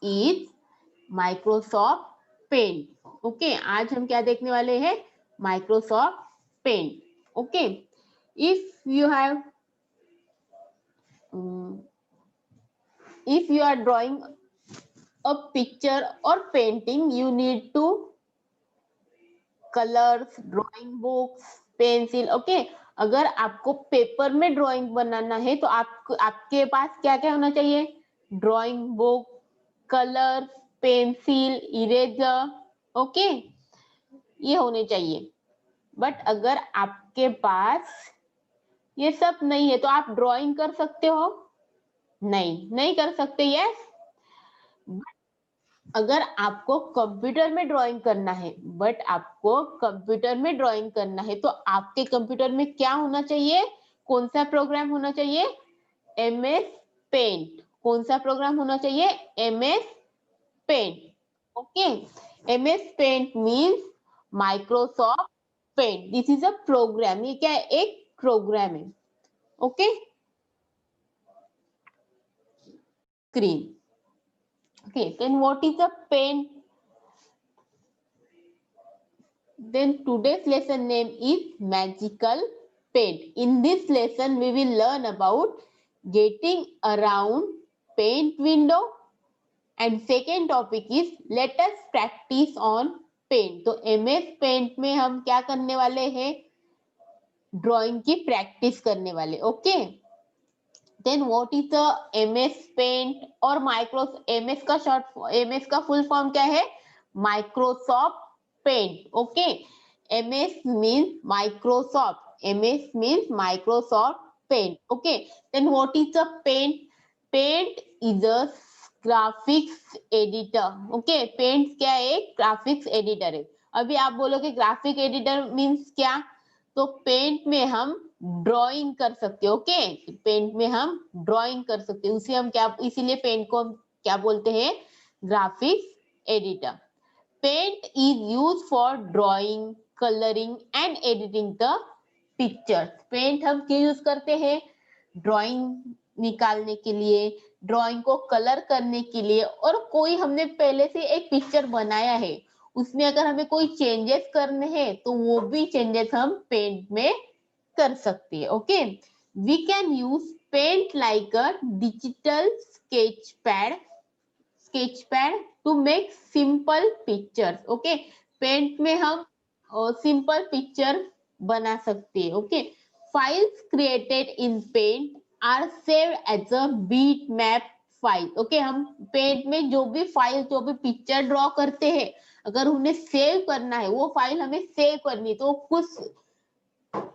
is Microsoft Paint. Okay, आज हम क्या देखने वाले हैं? Microsoft Paint. Okay, if you have if you are drawing a picture or painting, you need to colors, drawing books, pencil. Okay, अगर आपको paper में ड्राइंग बनाना है तो आपके पास क्या क्या होना चाहिए? Drawing book, colour, pencil, eraser. Okay, ये होने चाहिए. बट अगर आपके पास ये सब नहीं है तो आप ड्राइंग कर सकते हो? नहीं कर सकते. यस, अगर आपको कंप्यूटर में ड्राइंग करना है, बट आपको कंप्यूटर में ड्राइंग करना है तो आपके कंप्यूटर में क्या होना चाहिए? कौन सा प्रोग्राम होना चाहिए? MS paint. कौन सा प्रोग्राम होना चाहिए? MS paint. Okay, MS paint means Microsoft paint. This is a program. ये क्या है? एक प्रोग्राम है. Okay, screen. Okay, then what is a paint? Then today's lesson name is Magical Paint. In this lesson, we will learn about getting around paint window. And second topic is let us practice on paint. तो MS Paint में हम क्या करने वाले हैं? Drawing की practice करने वाले. Okay, then what is the MS Paint और MS का शॉर्ट, MS का फुल फॉर्म क्या है? Microsoft Paint. Okay, MS means Microsoft. MS means Microsoft Paint. Okay, then what is the Paint? Paint is a graphics editor. Okay, Paint क्या है? Graphics editor है. अभी आप बोलोगे ग्राफिक एडिटर मीन्स क्या? तो पेंट में हम ड्राइंग कर सकते. ओके, पेंट में हम ड्राइंग कर सकते हैं. उसे हम क्या, इसीलिए पेंट को हम क्या बोलते हैं? Graphics editor. Paint is use for drawing, colouring and editing the pictures. Paint हम क्यों यूज करते हैं? ड्राइंग निकालने के लिए, ड्राइंग को कलर करने के लिए, और कोई हमने पहले से एक पिक्चर बनाया है उसमें अगर हमें कोई चेंजेस करने हैं तो वो भी चेंजेस हम पेंट में कर सकते हैं. Okay, we can use paint like a digital sketch pad to make simple pictures. Okay, paint में हम सिंपल पिक्चर बना सकते हैं. Okay, files created in paint are saved as a bitmap file. Okay, हम paint में जो भी file, जो भी पिक्चर ड्रॉ करते हैं, अगर उन्हें सेव करना है, वो फाइल हमें सेव करनी है, तो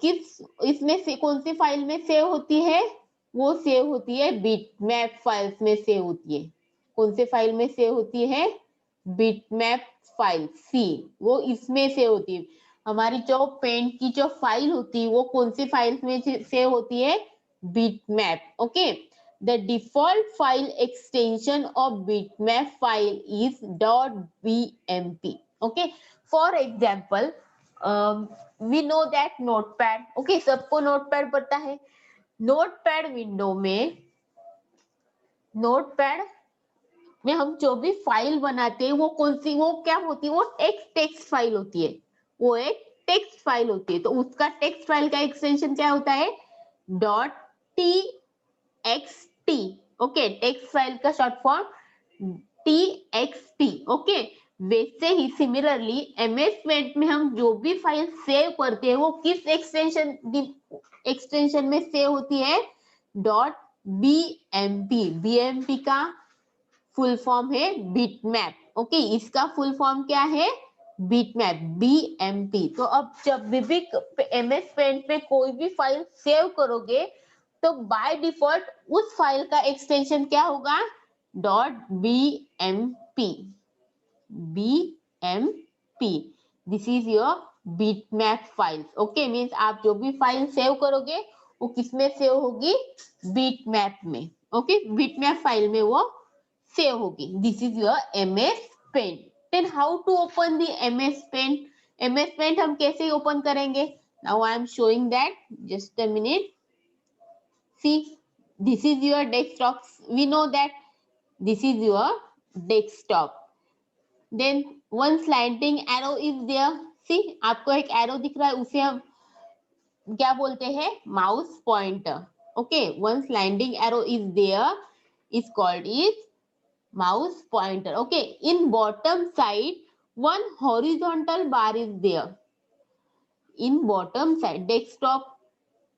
किस इसमें से कौन सी फाइल में सेव होती है? वो सेव होती है बिटमैप फाइल्स में सेव होती है. कौन से फाइल में सेव होती है? बिटमैप फाइल सी. वो इसमें सेव होती है. हमारी जो पेंट की जो फाइल होती है वो कौन सी फाइल्स में सेव होती है? Bitmap. Okay, the default file extension of bitmap file is .bmp. Okay, for example, we know that notepad. Okay, सबको notepad पता है. notepad विंडो में, notepad में हम जो भी फाइल बनाते हैं वो कौन सी, वो क्या होती है? वो टेक्स्ट फाइल होती है. वो एक टेक्स्ट फाइल होती है. तो उसका टेक्स्ट फाइल का एक्सटेंशन क्या होता है? .txt. ओके, टेक्स्ट फाइल का शॉर्ट फॉर्म txt. ओके, वैसे ही सिमिलरली MS पेंट में हम जो भी फाइल सेव करते हैं वो किस एक्सटेंशन में सेव होती है? .bmp. bmp का फुल फॉर्म है बिटमैप. ओके, इसका फुल फॉर्म क्या है? Bitmap, BMP. तो अब जब भी MS पेंट पे कोई भी फाइल सेव करोगे तो बाय डिफॉल्ट उस फाइल का एक्सटेंशन क्या होगा? .bmp. BMP. This is your bitmap file. Okay, means आप जो भी फाइल सेव करोगे वो किसमें सेव होगी? बिटमैप में. ओके, बिटमैप फाइल में वो सेव होगी. This is your MS paint. Then how to open the MS paint? MS paint हम कैसे ओपन करेंगे? Now I am showing that. Just a minute. See, this is your desktop. We know that this is your desktop. Then one slanting arrow is there. See आपको एक arrow दिख रहा है, उसे हम क्या बोलते हैं? Mouse pointer. Okay, one slanting arrow is there is called is mouse pointer. Okay, in bottom side one horizontal bar is there. In bottom side desktop,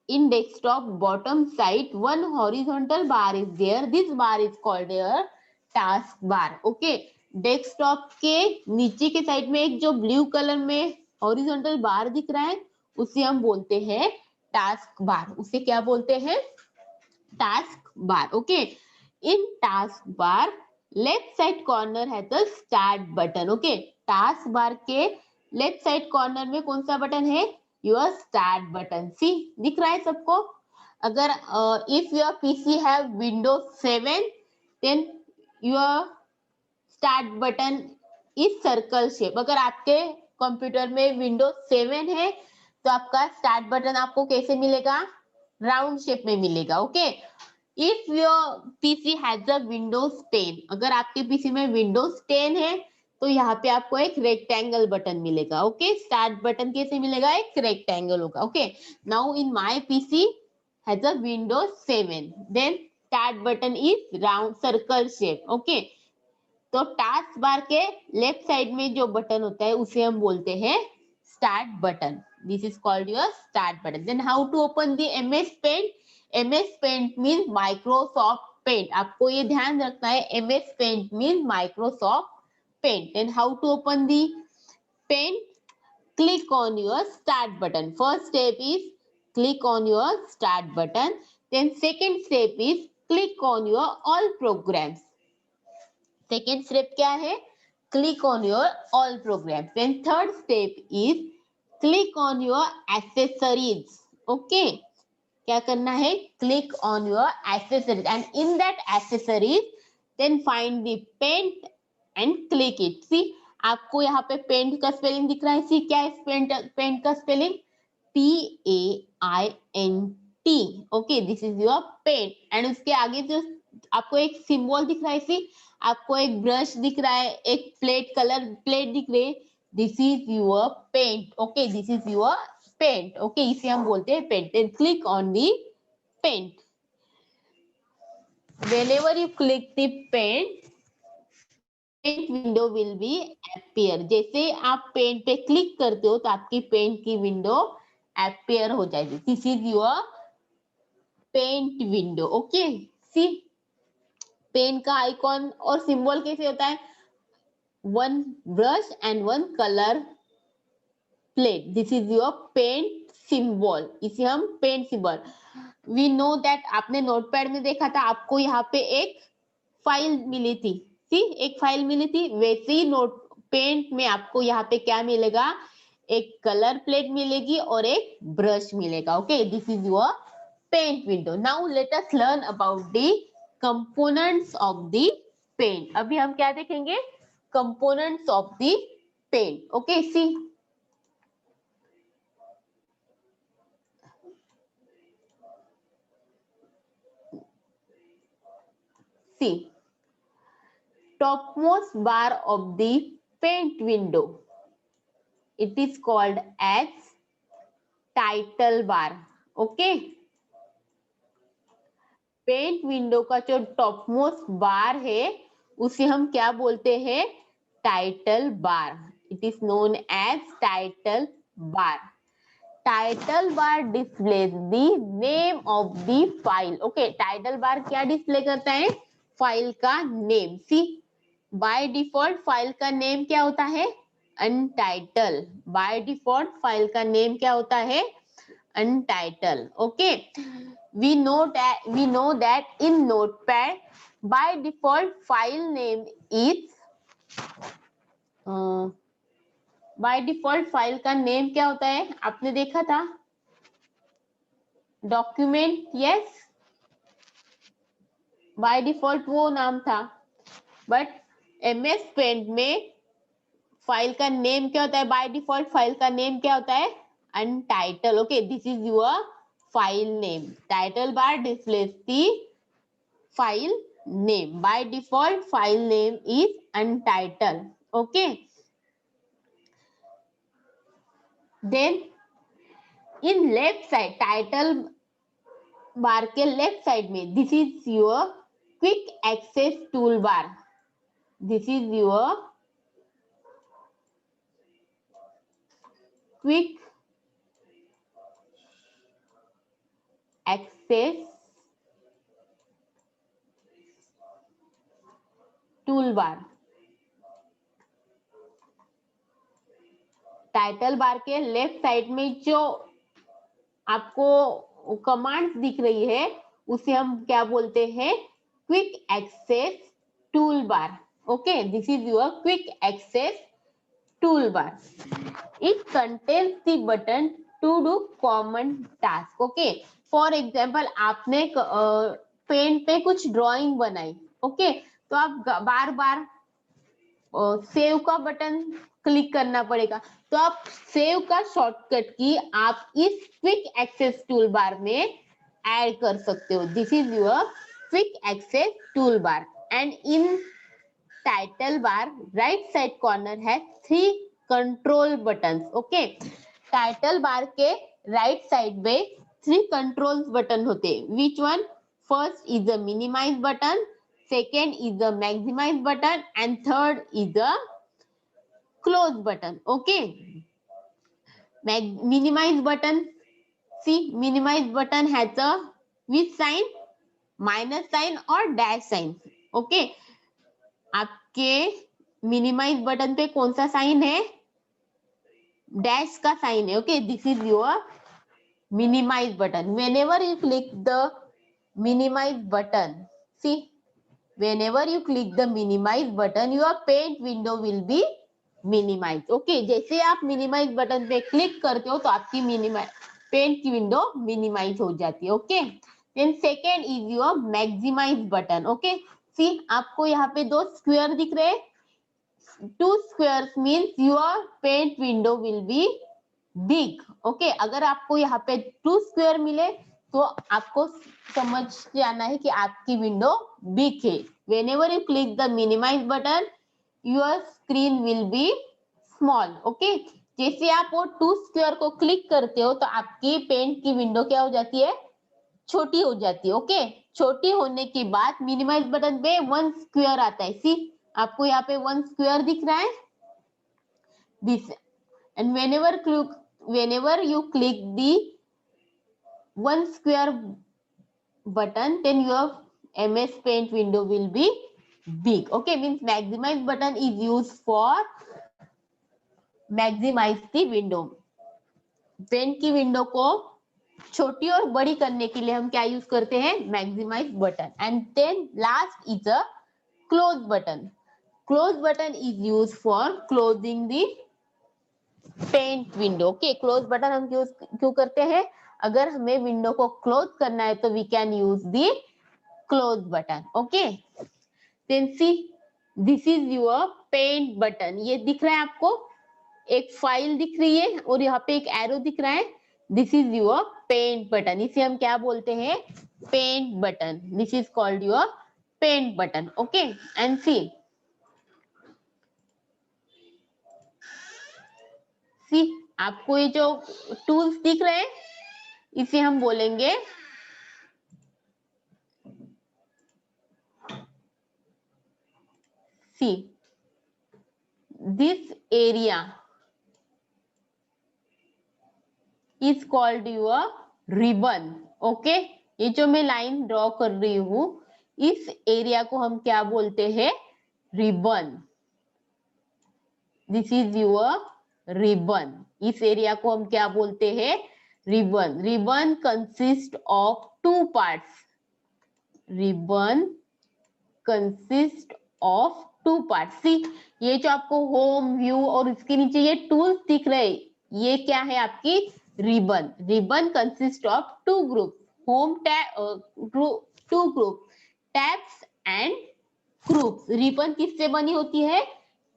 in desktop bottom side one horizontal bar is there. This bar is called a task bar. Okay, desktop के नीचे के side में एक जो blue colour में horizontal बार दिख रहा है, उसे हम बोलते हैं टास्क बार. उसे क्या बोलते हैं? Task bar. Okay, in taskbar left side corner has the start button. Okay, taskbar के left side corner में कौन सा बटन है? Your start button. See, दिख रहा है सबको? अगर if your PC have Windows 7 then your start button is circle shape. अगर आपके कंप्यूटर में Windows 7 है तो आपका स्टार्ट बटन आपको कैसे मिलेगा? राउंड शेप में मिलेगा. Okay, If your PC has a Windows 10, अगर आपके PC में Windows 10 है तो यहाँ पे आपको एक रेक्टेंगल बटन मिलेगा. ओके, स्टार्ट बटन कैसे मिलेगा? एक रेक्टेंगल होगा. Okay, now in my PC has a Windows 7, then start button is round circle shape. Okay, तो टास्क बार के लेफ्ट साइड में जो बटन होता है उसे हम बोलते हैं start button. This is called your start button. Then how to open the MS Paint. MS Paint means Microsoft Paint. आपको ये ध्यान रखना है, MS Paint means Microsoft Paint. Then how to open the Paint? Click on your start button. First step is click on your start button. Then second step is click on your all programs. Second step क्या है? Click on your all programs. Then third step is click on your accessories. Okay. क्या करना है? Click on your accessories and in that accessories then find the paint and click it. See, आपको यहाँ पे paint का spelling दिख रहा है. सी क्या है पेंट का spelling? PAINT. Okay, this is your paint. And उसके आगे जो आपको एक सिंबल दिख रहा है, सी आपको एक ब्रश दिख रहा है, एक प्लेट कलर प्लेट दिख रही है. This is your paint. Okay, this is your paint. Okay, इसे हम बोलते हैं paint. Then click on the paint. Whenever you click the paint window will be appear. जैसे आप पेंट पे क्लिक करते हो तो आपकी पेंट की विंडो appear हो जाएगी. This is your paint window. Okay, see paint का आइकॉन और सिंबल कैसे होता है? One brush and one colour plate. This is your paint symbol. इसे हम paint symbol. We know that आपने नोटपैड में देखा था, आपको यहाँ पे एक फाइल मिली थी. सी एक फाइल मिली थी, वैसे ही नोट पेंट में आपको यहाँ पे क्या मिलेगा? एक कलर प्लेट मिलेगी और एक ब्रश मिलेगा. Okay, this is your paint window. Now let us learn about the components of the paint. अभी हम क्या देखेंगे? Components of the paint. Okay, see see topmost bar of the paint window, it is called as title bar. Okay, paint window का जो topmost बार है उसे हम क्या बोलते हैं? Title bar. It is known as title bar. Title bar displays the name of the file. Okay, title bar क्या display करता है? फाइल का name. See by default file का नेम क्या होता है? अनटाइटल. बाय डिफॉल्ट फाइल का name क्या होता है? Untitled. Okay, we know that in notepad by default file name is by default file का नेम क्या होता है? आपने देखा था डॉक्यूमेंट. यस, बाय डिफॉल्ट वो नाम था. बट MS पेंट में फाइल का नेम क्या होता है? बाय डिफॉल्ट फाइल का नेम क्या होता है? Untitled. Okay, this is your file name. Title bar displays the file name. By default, file name is untitled. Okay. Then in left side, title bar के left side में, this is your quick access tool bar. This is your quick access tool bar. Title bar के left side में जो आपको commands दिख रही है उसे हम क्या बोलते हैं, quick access tool bar. Okay, this is your quick access tool bar. It contains the button to do common task. Okay, for example आपने पेन पे कुछ ड्राइंग बनाई. ओके, तो आप बार बार सेव का बटन क्लिक करना पड़ेगा. तो आप सेव का शॉर्टकट की आप इस क्विक एक्सेस टूल बार में ऐड कर सकते हो. This is your quick access tool bar. And in title bar right side corner है 3 control button. Okay, title bar के राइट साइड में 3 कंट्रोल बटन होते हैं. Which one? First is the minimise button, second is the maximize button, and third is the close button. Okay, minimize button, see, minimize button has a which sign? minus sign or dash sign. Okay, आपके minimize button पे कौन सा sign है? Dash का sign है. Okay, this is your minimize button. Whenever you click the minimize button, see, whenever you click the minimize button, your paint window will be minimized. Okay, जैसे आप minimize button पे click करते हो तो आपकी paint की window minimise हो जाती है. Okay, then second is your maximize button. Okay, see, आपको यहाँ पे 2 स्क्वायर दिख रहे हैं. 2 squares means your paint window will be big. Okay, अगर आपको यहाँ पे 2 स्क्वायर मिले तो आपको समझ जाना है कि आपकी विंडो बिग है. Whenever you click the minimize button, your screen will be small. Okay, जैसे आप वो 2 स्क्वायर को क्लिक करते हो तो आपकी पेंट की विंडो क्या हो जाती है? छोटी हो जाती है. ओके, छोटी होने के बाद मिनिमाइज बटन पे 1 स्क्वायर आता है. सी, आपको यहाँ पे 1 स्क्वायर दिख रहा है. This, and whenever you click the 1 square button, then your MS Paint window will be big. Okay, means maximize button is used for maximize the window. Paint की विंडो को छोटी और बड़ी करने के लिए हम क्या यूज करते हैं? Maximise button. And then last is a close button. Close button is use for closing the paint window. Okay, close button हम क्यों करते हैं? अगर हमें विंडो को क्लोज करना है तो we can use the close button. Okay, then see, this is your paint button. ये दिख रहा है आपको, एक फाइल दिख रही है और यहाँ पे एक एरो दिख रहा है. This is your paint button. इसे हम क्या बोलते हैं? Paint button. This is called your paint button. Okay, and see, आपको ये जो टूल्स दिख रहे हैं इसे हम बोलेंगे see, this area is called your ribbon. Okay, ये जो मैं लाइन ड्रॉ कर रही हूं इस एरिया को हम क्या बोलते हैं? Ribbon. This is your ribbon. इस एरिया को हम क्या बोलते हैं? Ribbon. Ribbon consist of 2 parts. Ribbon consist of 2 parts. See, ये जो आपको होम व्यू और इसके नीचे ये टूल्स दिख रहे हैं, ये क्या है? आपकी ribbon. Ribbon consist of 2 group, home tab, 2 group, tabs and groups. Ribbon किससे बनी होती है?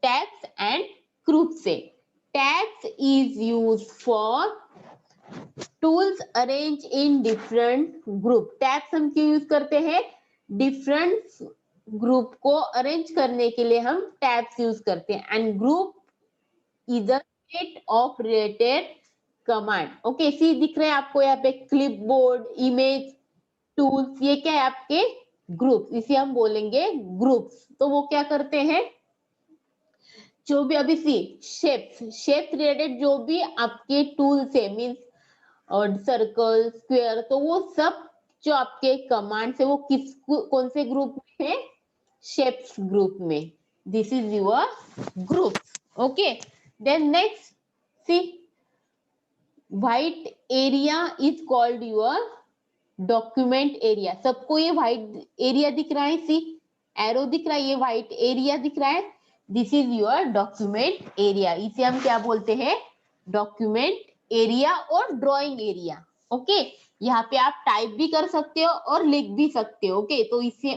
टैब्स एंड ग्रुप से. Tabs is use for tools arrange in different group. Tabs हम क्यों यूज करते हैं? डिफरेंट ग्रुप को अरेंज करने के लिए हम टैब्स यूज करते हैं। And group is a set of related command. Okay, see दिख रहे हैं आपको यहाँ पे क्लिपबोर्ड, इमेज, टूल्स, ये क्या है आपके ग्रुप्स, इसे हम बोलेंगे ग्रुप्स। तो वो क्या करते हैं, जो भी अभी सी शेप्स रिलेटेड जो भी आपके टूल्स है, मीन्स और सर्कल, स्क्वायर, तो वो सब जो आपके कमांड्स है वो किस कौन से ग्रुप में है, शेप्स ग्रुप में। This is your group. Okay, then next see white area is called your document area. सबको ये व्हाइट एरिया दिख रहा है, सी एरो दिख रहा है, ये व्हाइट एरिया दिख रहा है, this is your document area. इसे हम क्या बोलते हैं, डॉक्यूमेंट एरिया और ड्राइंग एरिया। ओके, यहाँ पे आप टाइप भी कर सकते हो और लिख भी सकते हो। ओके, तो इसे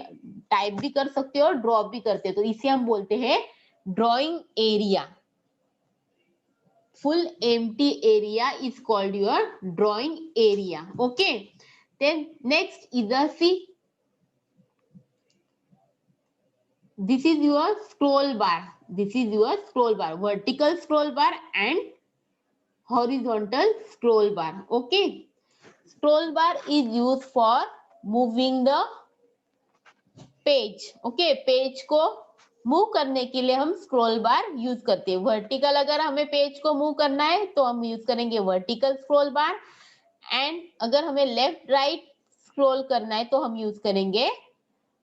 टाइप भी कर सकते हो और ड्रॉ भी करते हो, तो इसे हम बोलते हैं drawing area. Full empty area is called your drawing area. Okay, then next is the see, this is your scroll bar. This is your scroll bar, vertical scroll bar and horizontal scroll bar. Okay, scroll bar is used for moving the page. Okay, page को move करने के लिए हम scroll बार use करते हैं। Vertical अगर हमें page को मूव करना है तो हम यूज करेंगे वर्टिकल स्क्रॉल बार, एंड अगर हमें लेफ्ट राइट स्क्रॉल करना है तो हम यूज करेंगे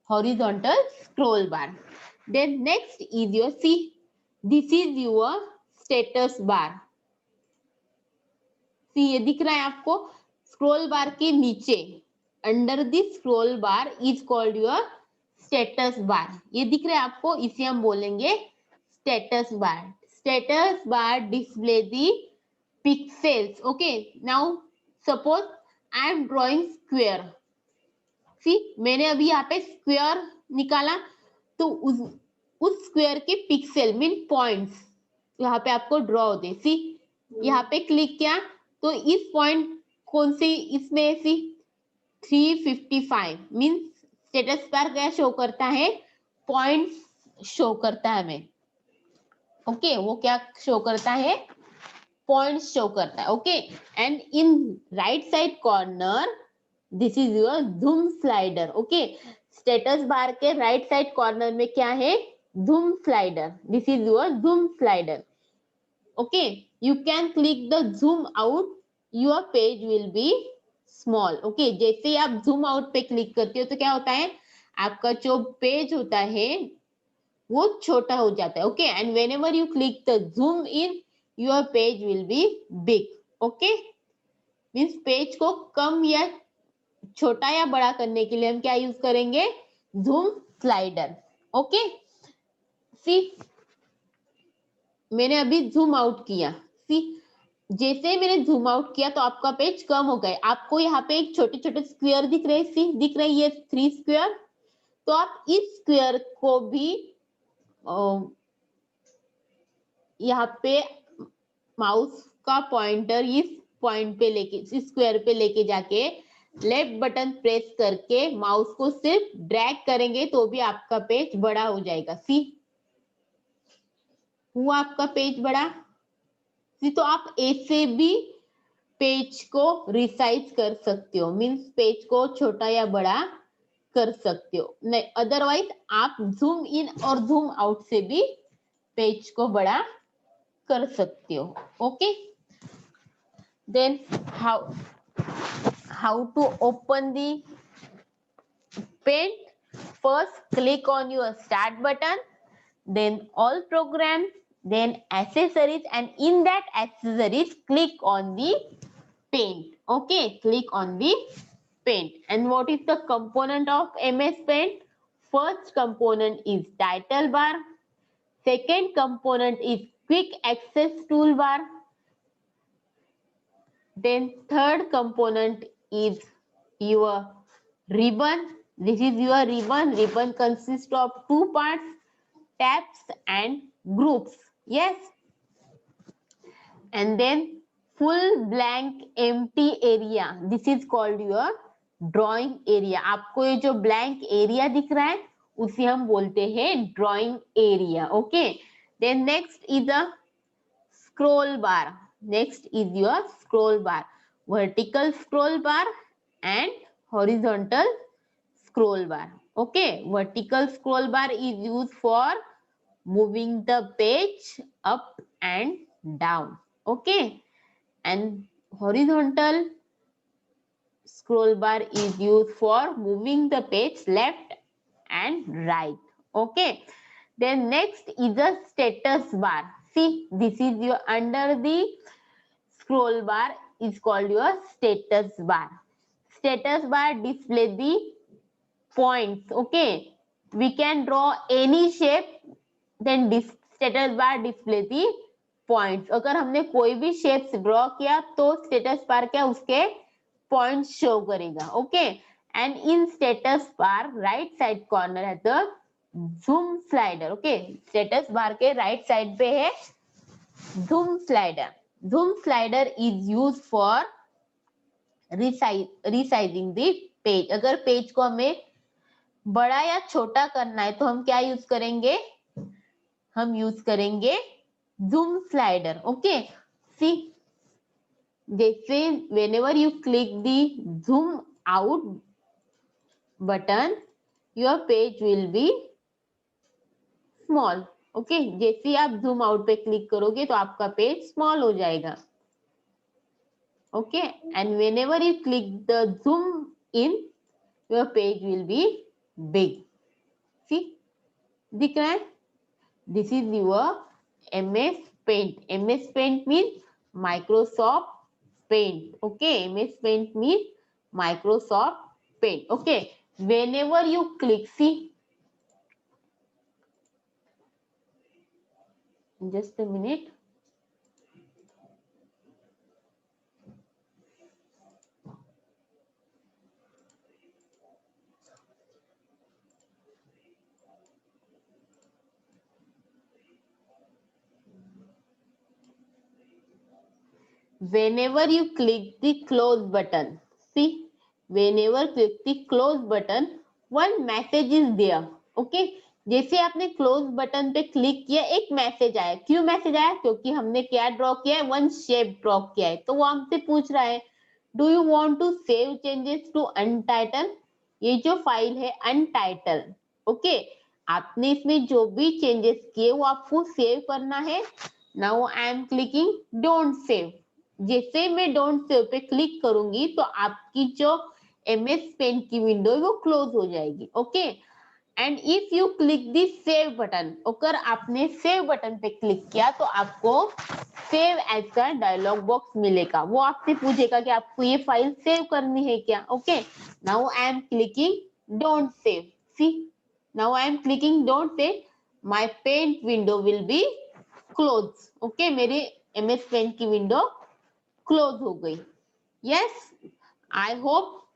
horizontal scroll bar. Then next is your see, this is your status bar. See ये दिख रहा है आपको, स्क्रॉल बार के नीचे under this scroll bar is called your status bar. ये दिख रहा है आपको, इसे हम बोलेंगे status bar. Status bar display the pixels. Okay, now suppose I am drawing square. See मैंने अभी यहाँ पे स्क्वायर निकाला, तो उस स्क्वायर के पिक्सल मीन पॉइंट्स यहाँ पे आपको ड्रॉ होते। सी यहाँ पे क्लिक किया तो इस पॉइंट कौन से इसमें सी 355 मीन्स स्टेटस बार क्या शो करता है, पॉइंट्स शो करता है हमें। ओके, वो क्या शो करता है, पॉइंट्स शो करता है। Okay, and in right side corner this is your zoom slider. Okay, status bar के राइट साइड कॉर्नर में क्या है, zoom slider, this is your zoom slider. Okay, you can click the zoom out, your page will be small. Okay, जैसे ही आप zoom out पे click करते हो तो क्या होता है, आपका जो पेज होता है वो छोटा हो जाता है। Okay, and when ever you click the zoom in, your page will be big. Okay, means page को कम या छोटा या बड़ा करने के लिए हम क्या यूज करेंगे, जूम स्लाइडर। ओके, सी मैंने अभी जूम आउट किया, सी जैसे मैंने जूम आउट किया तो आपका पेज कम हो गए। आपको यहाँ पे एक छोटे छोटे स्क्वायर दिख रहे हैं, सी दिख रही है 3 स्क्वायर, तो आप इस स्क्वायर को भी यहाँ पे माउस का पॉइंटर इस पॉइंट पे लेके, इस स्क्वायर पे लेके जाके लेफ्ट बटन प्रेस करके माउस को सिर्फ ड्रैग करेंगे तो भी आपका पेज बड़ा हो जाएगा। सी हुआ आपका पेज बड़ा। सी तो आप ऐसे भी पेज को रिसाइज कर सकते हो, मीन्स पेज को छोटा या बड़ा कर सकते हो। नहीं अदरवाइज आप जूम इन और जूम आउट से भी पेज को बड़ा कर सकते हो। Okay, then how to open the paint, first click on your start button, then all programs, then accessories, and in that accessories click on the paint. Okay, click on the paint. And what is the component of MS Paint? First component is title bar, second component is quick access toolbar, then third component is your ribbon. This is your ribbon. Ribbon consists of 2 parts, tabs and groups. Yes, and then full blank empty area, this is called your drawing area, आपको ये जो blank area दिख रहा है उसे हम बोलते हैं drawing area. Okay, then next is a scroll bar. Next is your scroll bar, vertical scroll bar and horizontal scroll bar. Okay, vertical scroll bar is used for moving the page up and down. Okay, and horizontal scroll bar is used for moving the page left and right. Okay, then next is a status bar. See, this is your under the scroll bar is called your status bar. Status bar display the points. Okay, we can draw any shape, then this status bar display the points. अगर हमने कोई भी shapes draw किया तो status bar क्या उसके points show करेगा. Okay, and in status bar right side corner है the zoom slider. Okay, status bar के राइट साइड पे है zoom slider. Zoom slider is used for resizing the page. अगर पेज को हमें बड़ा या छोटा करना है तो हम क्या यूज करेंगे, हम यूज करेंगे जूम स्लाइडर. ओके, सी जैसे whenever you click the zoom out button your page will be small. Okay, जैसे आप जूम आउट पे क्लिक करोगे तो आपका पेज स्मॉल हो जाएगा. Okay, and whenever you click the zoom in your page will be big. See, दिख रहा है? This is your MS Paint. MS Paint means Microsoft Paint. Okay, MS Paint means Microsoft Paint. Okay, whenever you click, see, just a minute. Whenever you click the close button, see, whenever click the close button, one message is there. Okay, जैसे आपने close button पे click किया एक message आया. क्यों message आया? क्योंकि हमने क्या ड्रॉ किया है, वन शेप ड्रॉ किया है. तो वो हमसे पूछ रहा है do you want to save changes to untitled. ये जो फाइल है अनटाइटल. ओके, आपने इसमें जो भी चेंजेस किए वो आपको सेव करना है. Now I am clicking don't save. जैसे मैं डोंट सेव पे क्लिक करूंगी तो आपकी जो MS पेंट की विंडो है वो क्लोज हो जाएगी. Okay, and if you click the save button, अगर आपने सेव बटन पे क्लिक किया तो आपको सेव एज का डायलॉग बॉक्स मिलेगा. वो आपसे पूछेगा कि आपको ये फाइल सेव करनी है क्या. Okay, now I am clicking don't save. See, now I am clicking don't save, my paint window will be close. Okay, मेरी MS पेंट की विंडो क्लोज हो गई. Yes, I hope